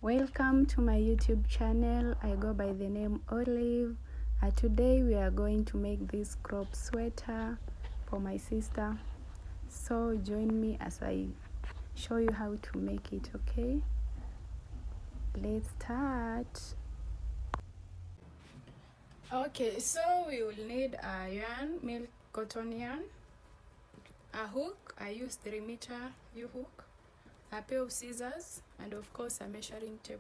Welcome to my YouTube channel. I go by the name Olive. Today we are going to make this crop sweater for my sister. So join me as I show you how to make it, okay? Let's start. Okay, so we will need a yarn, milk cotton yarn, a hook. I use 3-meter U-hook, a pair of scissors, and of course a measuring tape.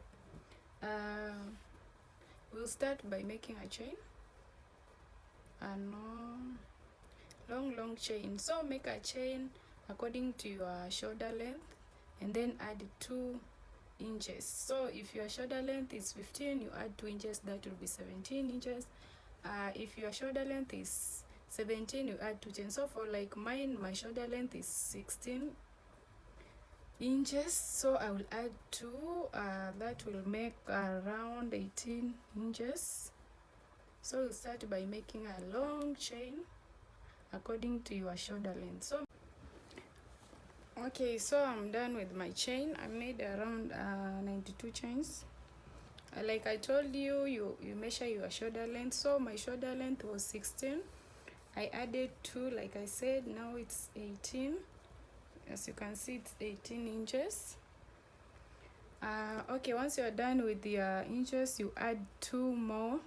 We'll start by making a chain, a long chain. So make a chain according to your shoulder length and then add 2 inches. So if your shoulder length is 15, you add 2 inches, that will be 17 inches. If your shoulder length is 17, you add 2 chains. So for like mine, my shoulder length is 16 inches, so I will add 2. That will make around 18 inches. So we'll start by making a long chain according to your shoulder length. So okay, so I'm done with my chain. I made around 92 chains. Like I told you, you measure your shoulder length. So my shoulder length was 16. I added 2, like I said. Now it's 18. As you can see, it's 18 inches. Okay, once you're done with the inches, you add 2 more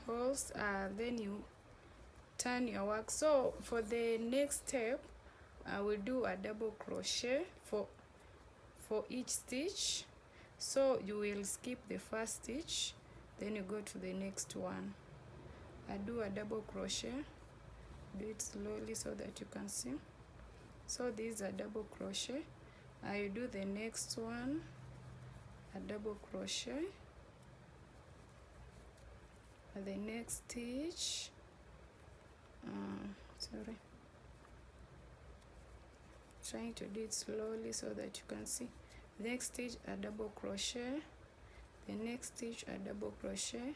holes. Then you turn your work. So for the next step, I will do a double crochet for each stitch. So you will skip the first stitch, then you go to the next one. I do a double crochet. Do it slowly so that you can see. So this is a double crochet. I do the next one, a double crochet, the next stitch, trying to do it slowly so that you can see. Next stitch, a double crochet, the next stitch, a double crochet.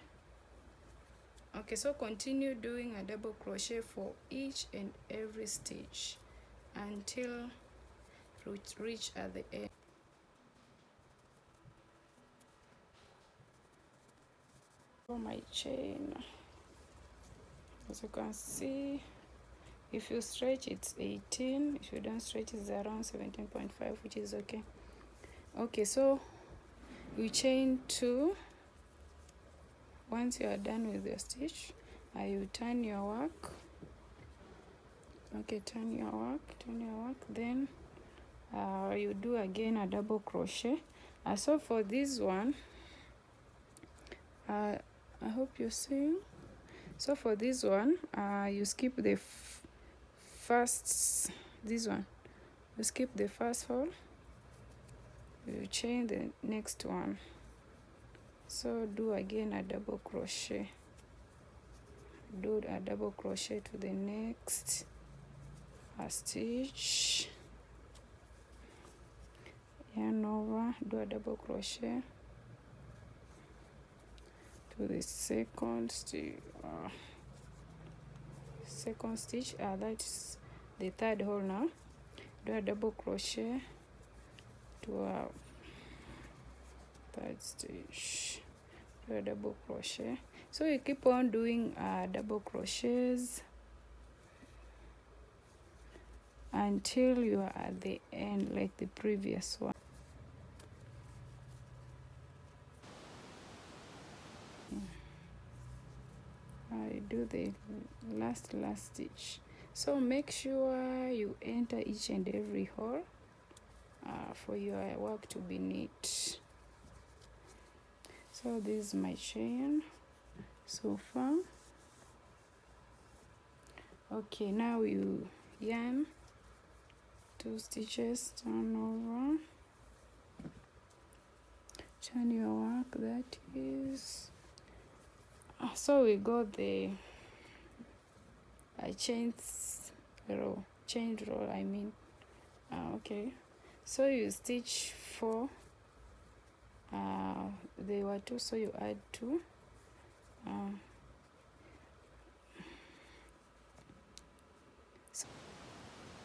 Okay, so continue doing a double crochet for each and every stitch until reach at the end. For my chain, as you can see, if you stretch it's 18, if you don't stretch it's around 17.5, which is okay. Okay, so you chain 2. Once you are done with your stitch, you turn your work. Okay, turn your work, then you do again a double crochet. So for this one, I hope you're seeing. So for this one, you skip the first, this one, you skip the first hole, you chain the next one. So do again a double crochet, do a double crochet to the next stitch, yarn over, do a double crochet to the second stitch, that's the third hole. Now do a double crochet to a third stitch, do a double crochet. So you keep on doing double crochets until you are at the end, like the previous one. I do the last stitch. So make sure you enter each and every hole for your work to be neat. So this is my chain so far. Okay, now you yarn 2 stitches, turn over, turn your work, that is. So we got the chain row, I mean. Okay, so you stitch 4. There were 2, so you add 2.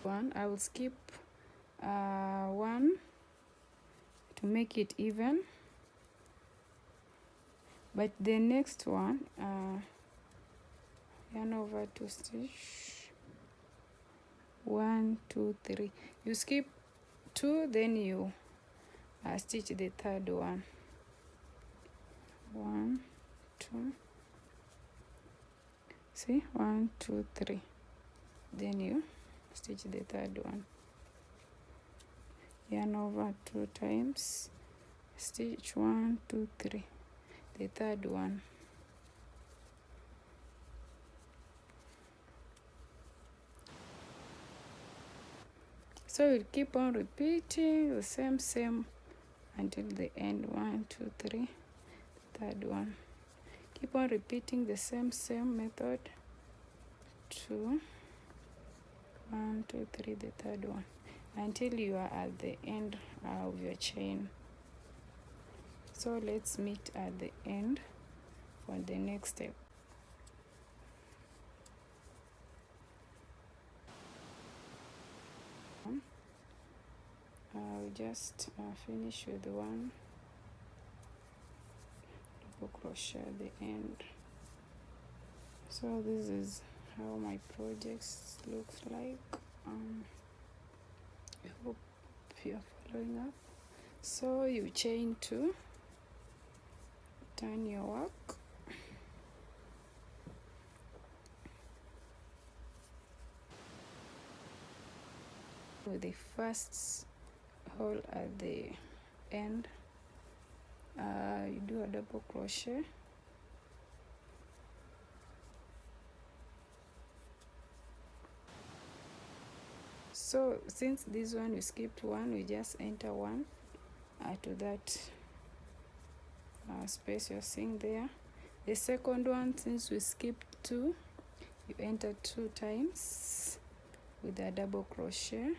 one. I will skip one to make it even, but the next one yarn over 2 stitch, 1 2 3, you skip 2, then you stitch the third one, 1 2, see, 1 2 3, then you stitch the third one, yarn over 2 times, stitch 1 2 3, the third one, so you keep on repeating the same until the end. 1 2 3, third one, keep on repeating the same method. 2 1 2 3, the third one, until you are at the end of your chain. So let's meet at the end for the next step. I'll just finish with one double crochet at the end. So this is how my projects looks like. I hope you are following up. So you chain 2, turn your work, with the first hole at the end, you do a double crochet, so since this one we skipped one, we just enter one to that space you're seeing there. The second one, since we skipped 2, you enter 2 times with a double crochet,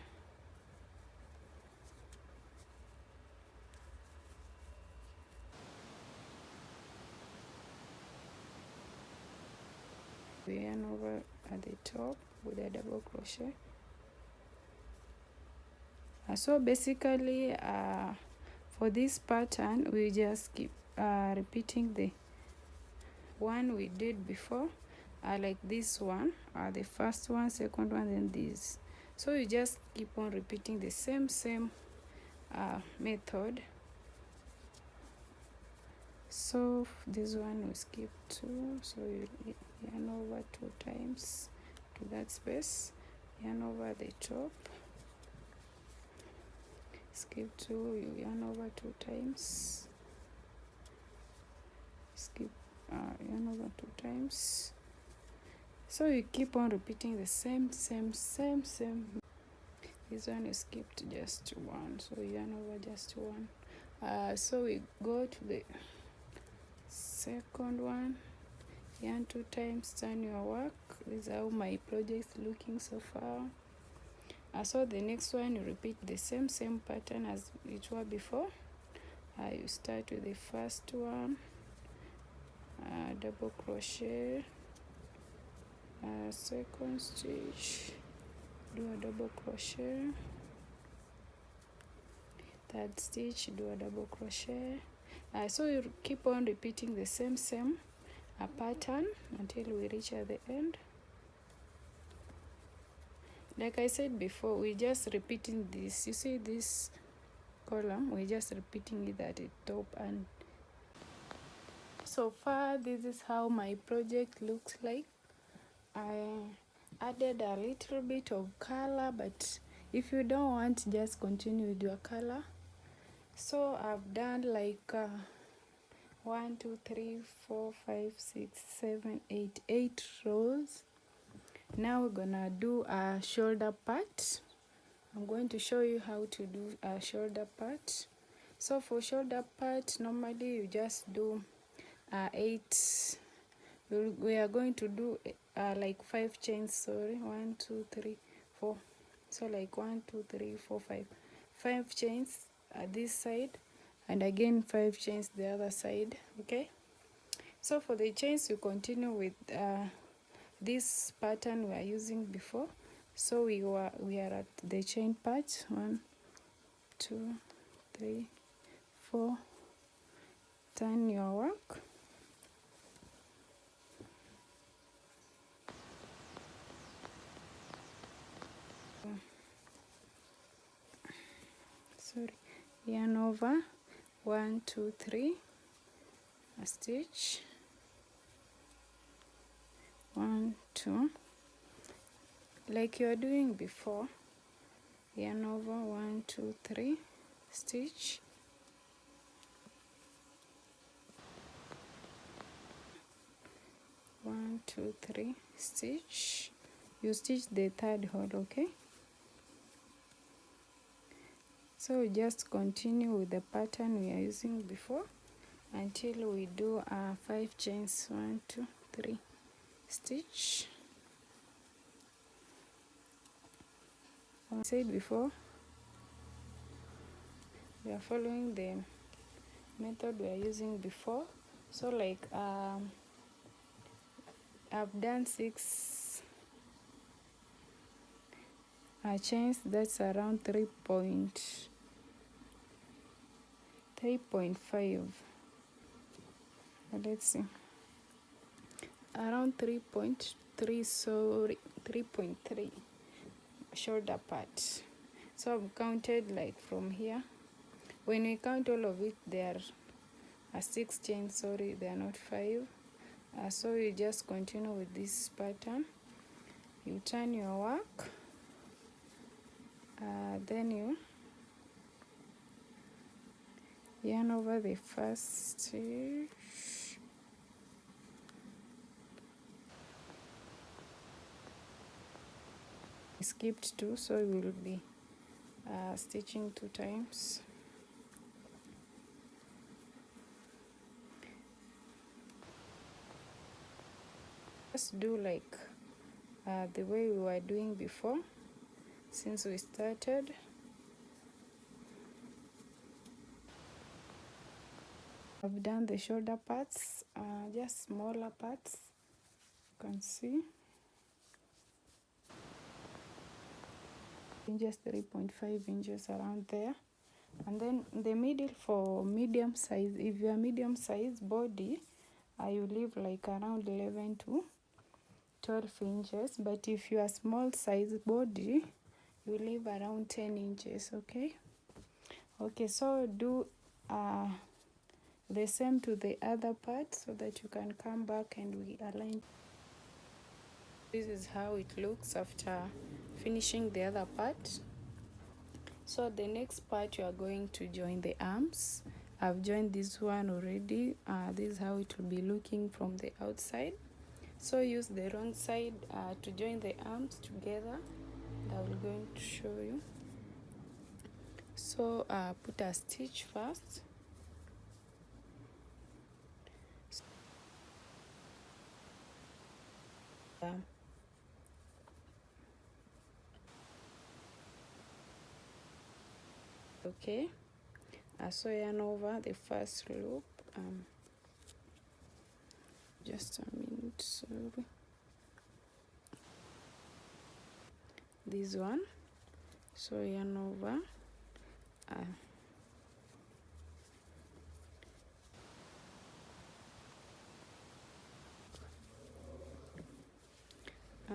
we yarn over at the top with a double crochet. So basically for this pattern we just keep repeating the one we did before, like this one, the first one, second one, then this. So you just keep on repeating the same method. So this one we skip 2, so you yarn over 2 times to that space, yarn over the top, skip 2, you yarn over 2 times, skip yarn over 2 times. So you keep on repeating the same. This one you skipped just 1, so you yarn over just 1. So we go to the second one, yarn 2 times, turn your work. This is how my project is looking so far. So the next one, you repeat the same pattern as it was before. You start with the first one, double crochet, second stitch, do a double crochet, third stitch, do a double crochet. So you keep on repeating the same pattern until we reach at the end. Like I said before, we just repeating this. You see this column, we're just repeating it at the top, and so far this is how my project looks like. I added a little bit of color, but if you don't want, just continue with your color. So I've done like 1 2 3 4 5 6 7 8 rows. Now we're gonna do a shoulder part. I'm going to show you how to do a shoulder part. So for shoulder part, normally you just do 8. We are going to do like 5 chains, sorry, 1 2 3 4, so like 1 2 3 4 5 chains at this side, and again 5 chains the other side. Okay, so for the chains you continue with this pattern we are using before. So we are at the chain part. 1 2 3 4. Turn your work. Sorry, yarn over 1 2 3, a stitch, 1 2, like you are doing before. Yarn over 1 2 3, stitch, 1 2 3, stitch. You stitch the third hole, okay? So just continue with the pattern we are using before until we do 5 chains. 1 2 3, stitch. I said before, we are following the method we are using before. So like I've done 6 chains. That's around 3.5. Let's see, around 3.3, sorry, 3.3 shoulder part. So I've counted like from here. When we count all of it, there are 6 chains. Sorry, they are not 5. So you just continue with this pattern. You turn your work, then you yarn over the first stitch, skipped 2, so we will be stitching 2 times. Just do like the way we were doing before since we started. I've done the shoulder parts, just smaller parts, you can see. Just 3.5 inches around there. And then the middle for medium size, if you are medium size body, you leave like around 11 to 12 inches. But if you are small size body, you leave around 10 inches, okay? Okay, so do the same to the other part so that you can come back and we align. This is how it looks after finishing the other part. So the next part you are going to join the arms. I've joined this one already. This is how it will be looking from the outside. So use the wrong side to join the arms together, and I will going to show you. So put a stitch first. Okay, so yarn over the first loop. Just a minute, sorry. This one, so yarn over.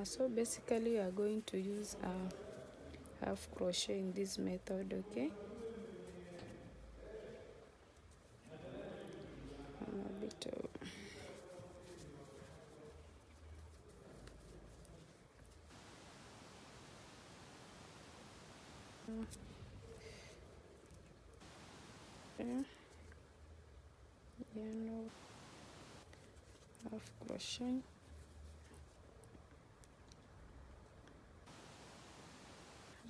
So basically you are going to use half crochet in this method, okay? A bit of yarn over, half crochet,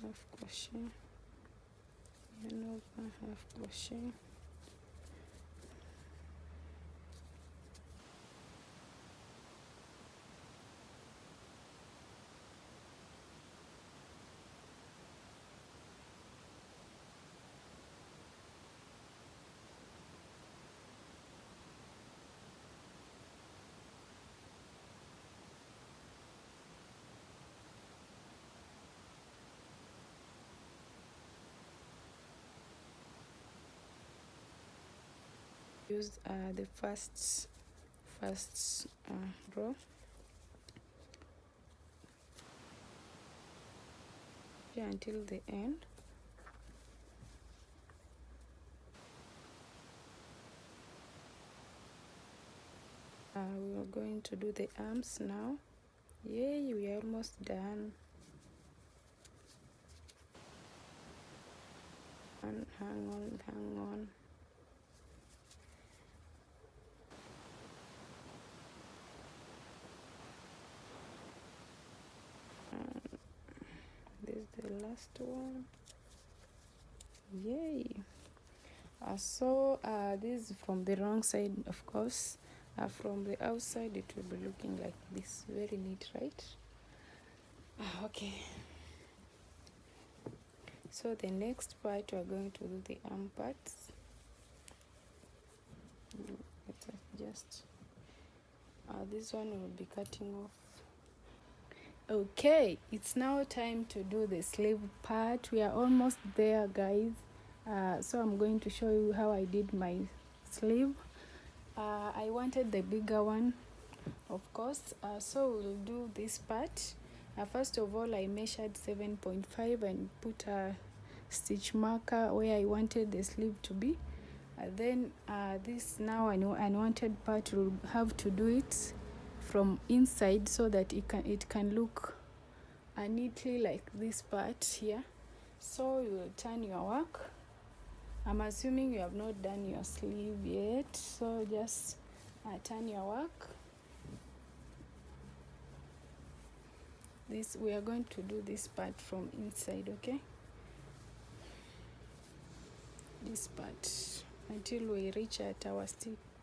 half crochet, yarn over, half crochet, use the first row until the end. We're going to do the arms now. Yay, we are almost done. And hang on. This is the last one. Yay. So this is from the wrong side, of course. From the outside it will be looking like this. Very neat, right? Okay, so the next part we are going to do the arm parts. Let's just this one will be cutting off. Okay, it's now time to do the sleeve part. We are almost there, guys. So I'm going to show you how I did my sleeve. I wanted the bigger one, of course. So we'll do this part. First of all, I measured 7.5 and put a stitch marker where I wanted the sleeve to be. Then this now unwanted part will have to do it from inside so that it can look neatly like this part here. So you will turn your work. I'm assuming you have not done your sleeve yet, so just turn your work. We are going to do this part from inside, okay? This part until we reach at our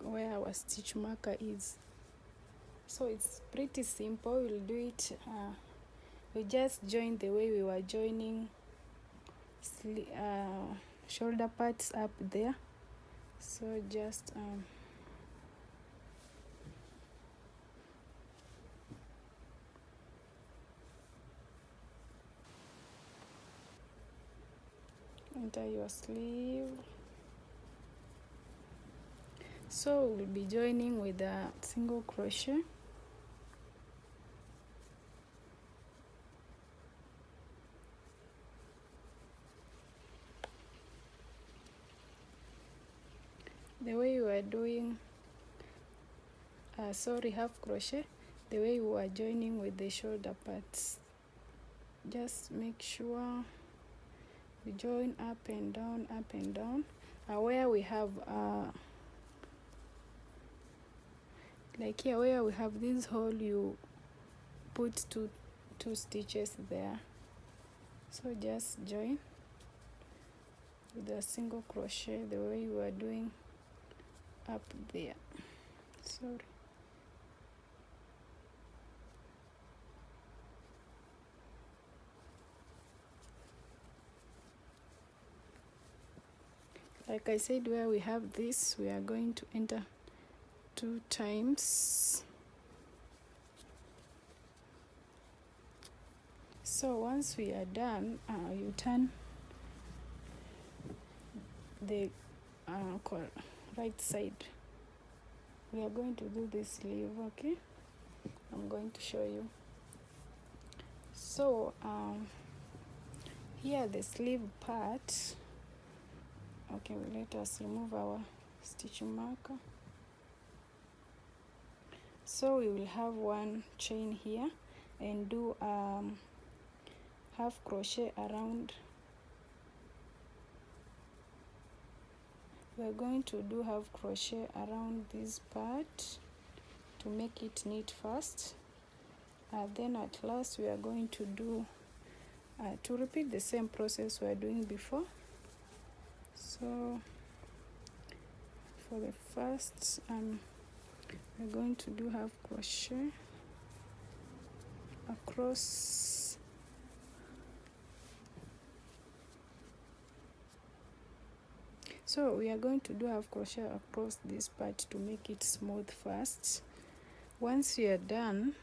where our stitch marker is. So it's pretty simple. We'll do it. We just join the way we were joining shoulder parts up there. So just enter your sleeve. So we'll be joining with a single crochet. The way you are doing half crochet, the way you are joining with the shoulder parts. Just make sure you join up and down, where we have like here where we have this hole, you put two stitches there. So just join with a single crochet the way you are doing up there. Sorry. Like I said, where we have this, we are going to enter 2 times. So once we are done, you turn the right side. We are going to do this sleeve, okay? I'm going to show you. So here the sleeve part. Okay, let us remove our stitch marker. So we will have 1 chain here and do half crochet around. We're going to do half crochet around this part to make it neat first. Then at last we are going to do to repeat the same process we are doing before. So for the first we're going to do half crochet across so we are going to do half crochet across this part to make it smooth first. Once we are done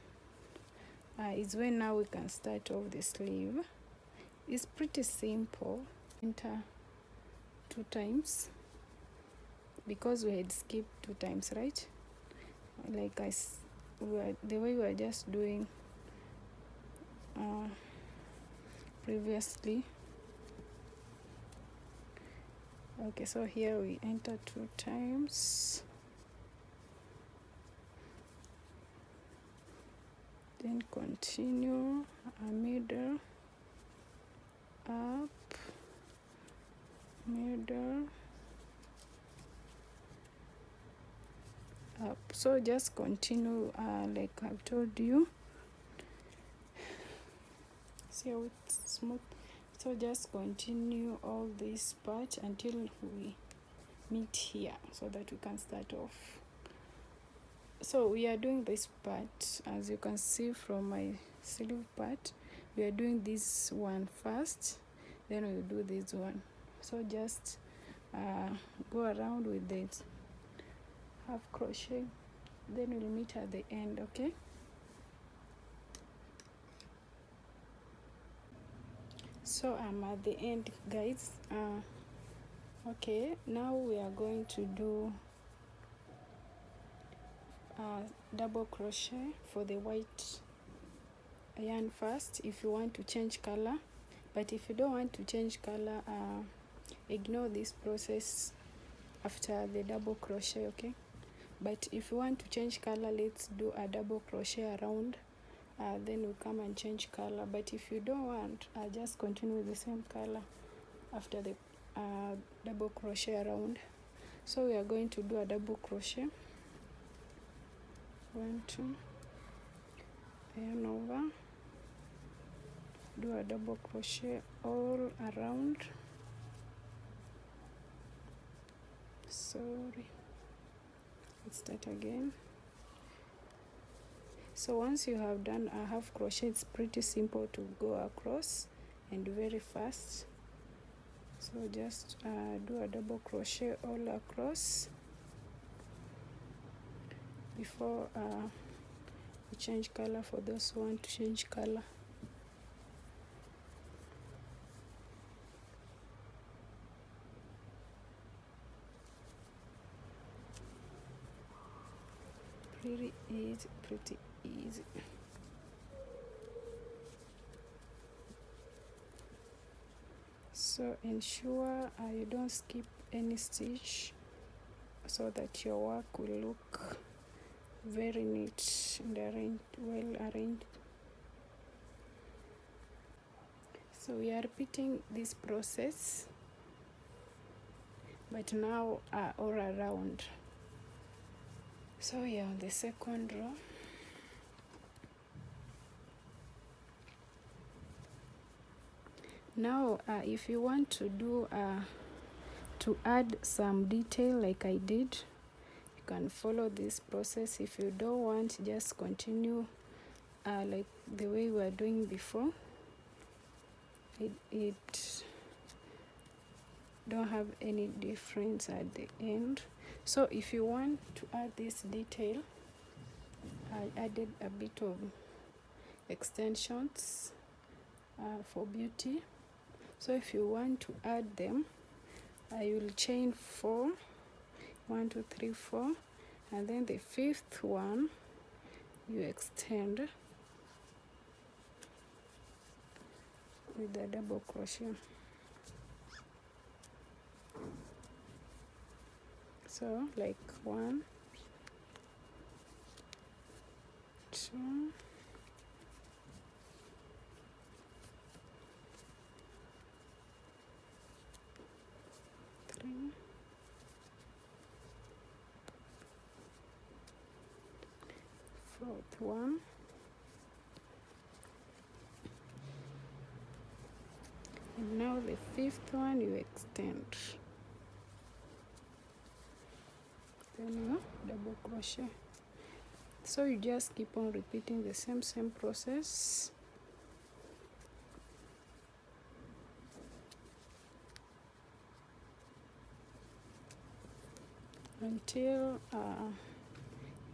is when now we can start off the sleeve. It's pretty simple. Enter 2 times because we had skipped 2 times, right? Like the way we were just doing previously. Okay, so here we enter 2 times, then continue a middle, up, middle, up. So just continue like I've told you. See how it's smooth? So just continue all this part until we meet here, so that we can start off. So we are doing this part, as you can see from my sleeve part. We are doing this one first, then we'll do this one. So just go around with it, half crochet, then we'll meet at the end. Okay, so I'm at the end, guys. Okay, now we are going to do double crochet for the white yarn first, if you want to change color. But if you don't want to change color, ignore this process after the double crochet. Okay, but if you want to change color, let's do a double crochet around, then we'll come and change color. But if you don't want, just continue with the same color after the double crochet around. So we are going to do a double crochet, 1, 2, yarn over, do a double crochet all around. Sorry, let's start again. So once you have done a half crochet, it's pretty simple to go across and very fast. So just do a double crochet all across before you change color, for those who want to change color. Pretty easy, pretty easy. So ensure you don't skip any stitch, so that your work will look very neat and well arranged. So we are repeating this process, but now all around. So we are on the second row. Now if you want to do to add some detail like I did, you can follow this process. If you don't want, just continue like the way we were doing before. It don't have any difference at the end. So if you want to add this detail, I added a bit of extensions for beauty. So if you want to add them, I will chain 4, 1, 2, 3, 4, and then the 5th one you extend with the double crochet. So like 1, 2, 3, 4th one, and now the 5th one you extend, then you double crochet. So you just keep on repeating the same process until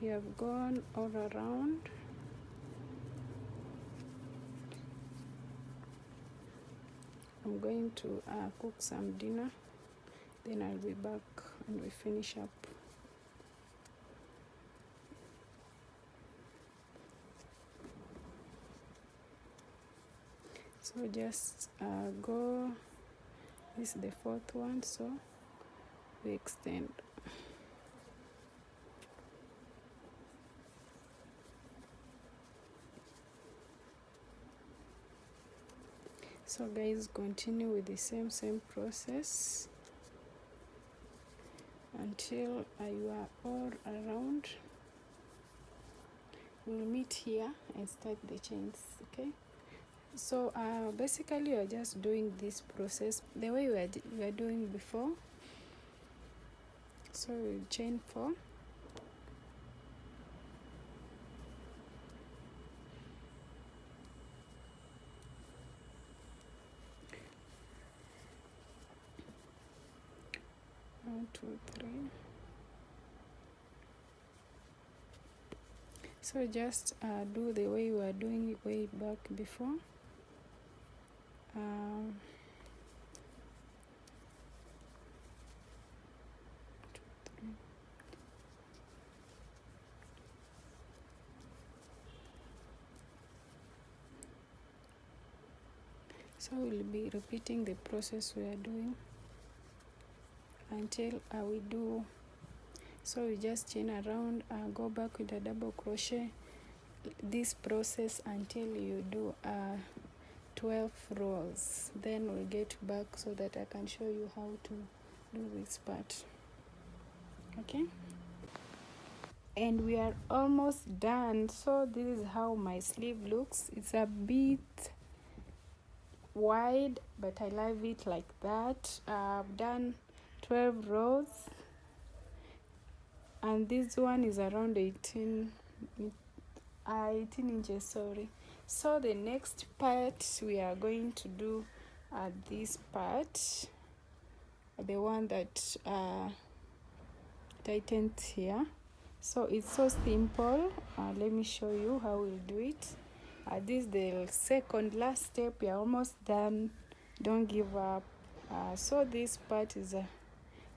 you have gone all around. I'm going to cook some dinner, then I'll be back and we finish up. So just go, this is the fourth one, so we extend. So guys, continue with the same process until you are all around. We'll meet here and start the chains. Okay, so basically you are just doing this process the way we are doing before. So we'll chain 4, one, 2, 3. So just do the way we were doing it way back before. So we'll be repeating the process we are doing until we do. So we just chain around, go back with a double crochet, this process until you do 12 rows. Then we'll get back so that I can show you how to do this part. Okay, and we are almost done. So this is how my sleeve looks. It's a bit wide, but I love it like that. I've done 12 rows, and this one is around 18 inches, sorry. So the next part we are going to do this part, the one that tightens here. So it's so simple. Let me show you how we'll do it. This is the second last step. We are almost done. Don't give up. So this part is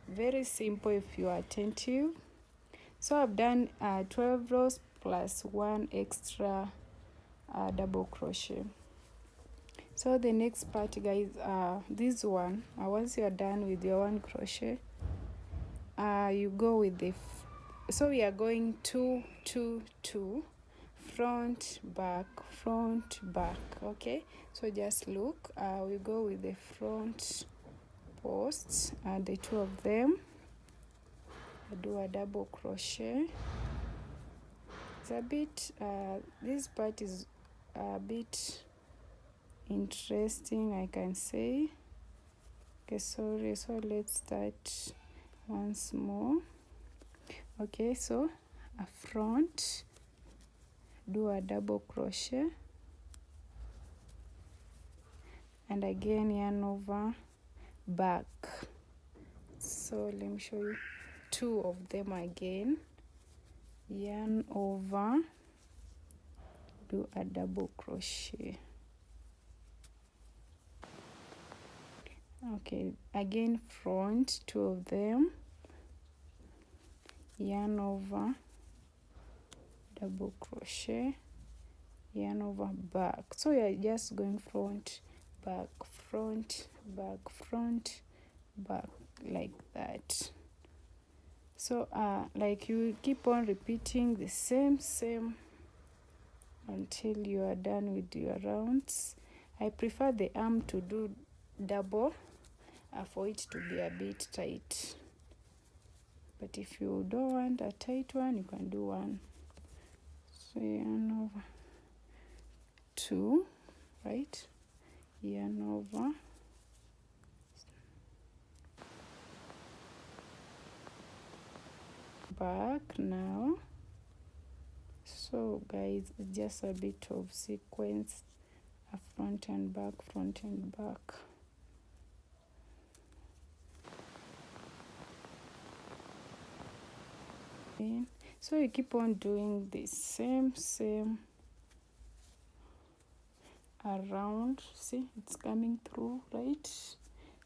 very simple if you are attentive. So I've done 12 rows plus 1 extra double crochet. So the next part, guys, this one, once you are done with your 1 crochet, you go with the so we are going 2 2 2, front back, okay. So just look, we go with the front posts, the 2 of them. I do a double crochet. It's a bit this part is a bit interesting, I can say. Okay, sorry. So let's start once more. Okay, so a front, do a double crochet, and again yarn over, back. So let me show you 2 of them again. Yarn over, do a double crochet. Okay, again front, 2 of them, yarn over, double crochet, yarn over, back. So you are just going front back, back, like that. So like you keep on repeating the same until you are done with your rounds. I prefer the arm to do double for it to be a bit tight, but if you don't want a tight one, you can do 1. So yarn over 2, right, yarn over, back now. So guys, it's just a bit of sequence, a front and back, front and back. So you keep on doing the same around. See, it's coming through, right?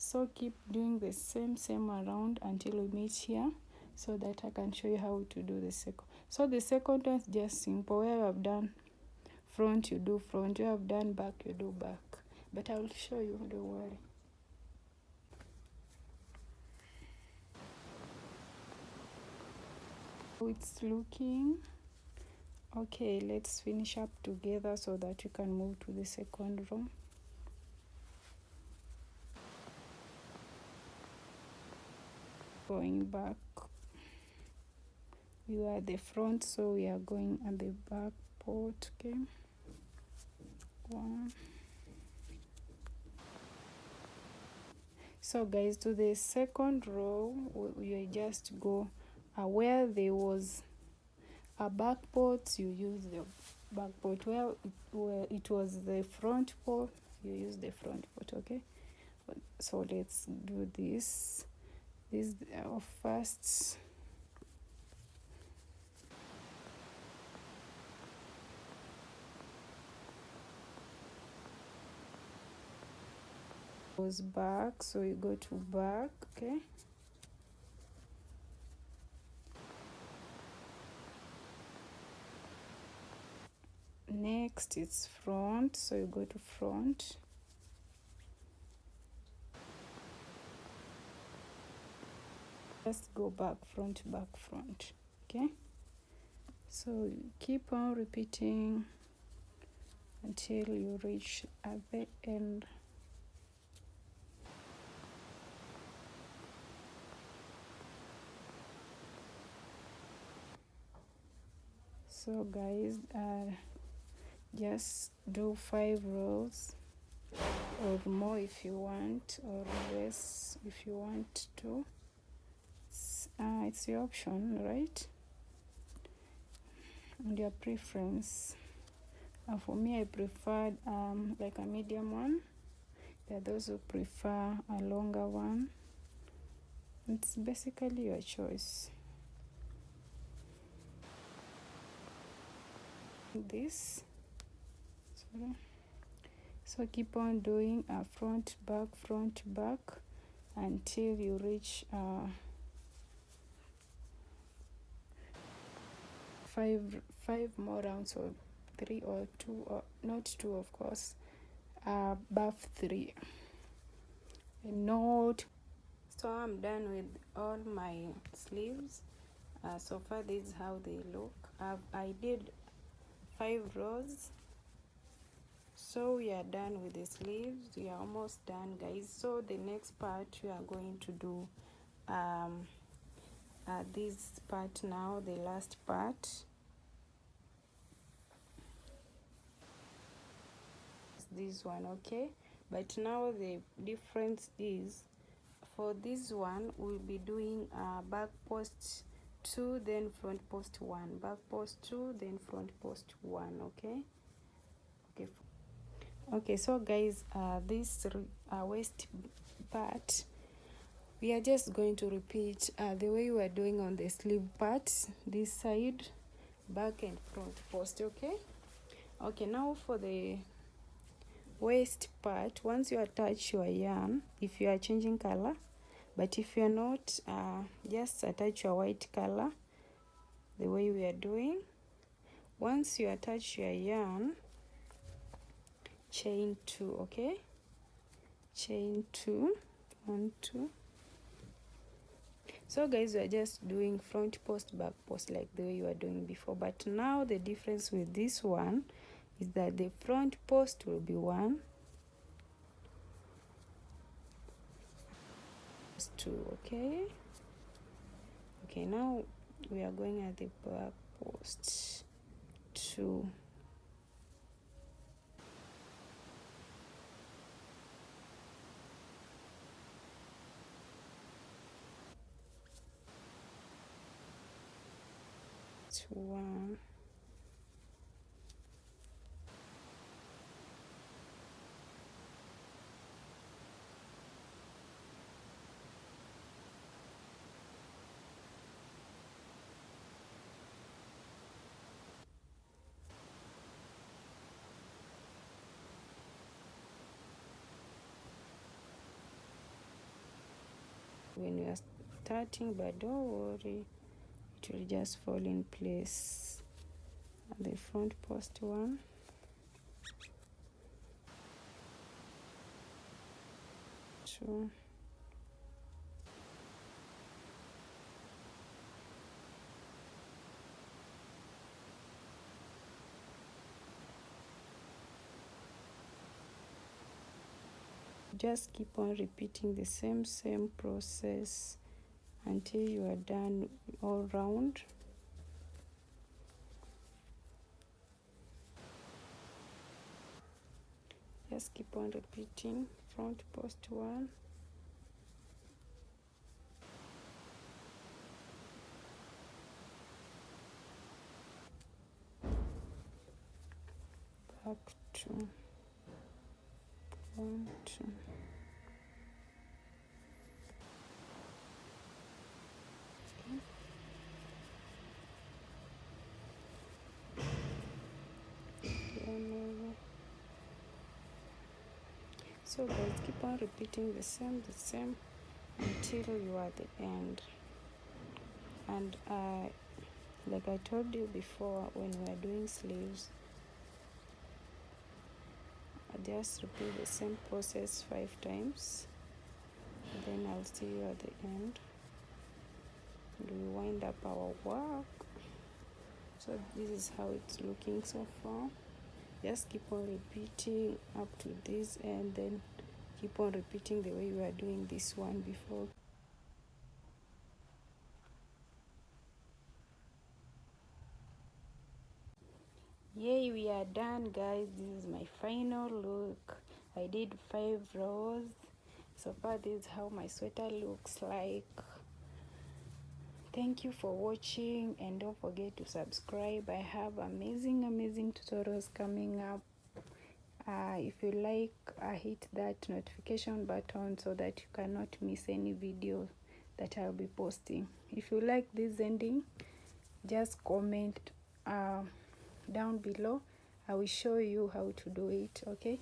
So keep doing the same around until we meet here, so that I can show you how to do the second. So the second one is just simple. Where you have done front, you do front. You have done back, you do back. But I will show you, don't worry. How it's looking. Okay, let's finish up together so that you can move to the second row. Going back, you are at the front, so we are going at the back part. Okay, 1. So guys, to the second row, you just go where there was a back part, you use the back part. Where it was the front part, you use the front part. Okay, so let's do this first. Goes back, so you go to back. Okay, next it's front, so you go to front. Just go back, front, back, front. Okay, so you keep on repeating until you reach at the end. So guys, just do 5 rows or more if you want, or less if you want to. It's your option, right, and your preference. For me, I preferred like a medium one. There are those who prefer a longer one. It's basically your choice. This, sorry. So keep on doing a front back until you reach 5 more rounds, or 3 or 2, or not 2 of course, above 3. Note. So I'm done with all my sleeves. So far this is how they look. I did 5 rows. So we are done with the sleeves. We are almost done, guys. So the next part we are going to do this part now, the last part. This one, okay, but now the difference is, for this one we'll be doing back post 2, then front post 1, back post 2, then front post 1. Okay, so guys, this waist part, we are just going to repeat the way we are doing on the sleeve part, this side, back and front post. Okay, now for the waist part, once you attach your yarn, if you are changing color, but if you are not, just attach your white color the way we are doing. Once you attach your yarn, chain 2. Okay, chain 2, 1, 2. So guys, we are just doing front post, back post, like the way you were doing before, but now the difference with this one is that the front post will be 1, 2. Okay, now we are going at the back post 2. To 1. when you are starting, but don't worry, it will just fall in place. The front post one, two, just keep on repeating the same process until you are done all round. Just keep on repeating front post one, back two, one, two. So guys, keep on repeating the same until you are at the end. And like I told you before, when we are doing sleeves, I just repeat the same process 5 times. Then I'll see you at the end. And we wind up our work. So this is how it's looking so far. Just keep on repeating up to this, and then keep on repeating the way we are doing this one before. Yay, we are done, guys. This is my final look. I did 5 rows. So far, this is how my sweater looks like. Thank you for watching, and don't forget to subscribe. I have amazing tutorials coming up. If you like, hit that notification button so that you cannot miss any video that I'll be posting. If you like this ending, just comment down below. I will show you how to do it. Okay,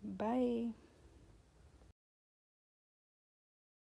bye.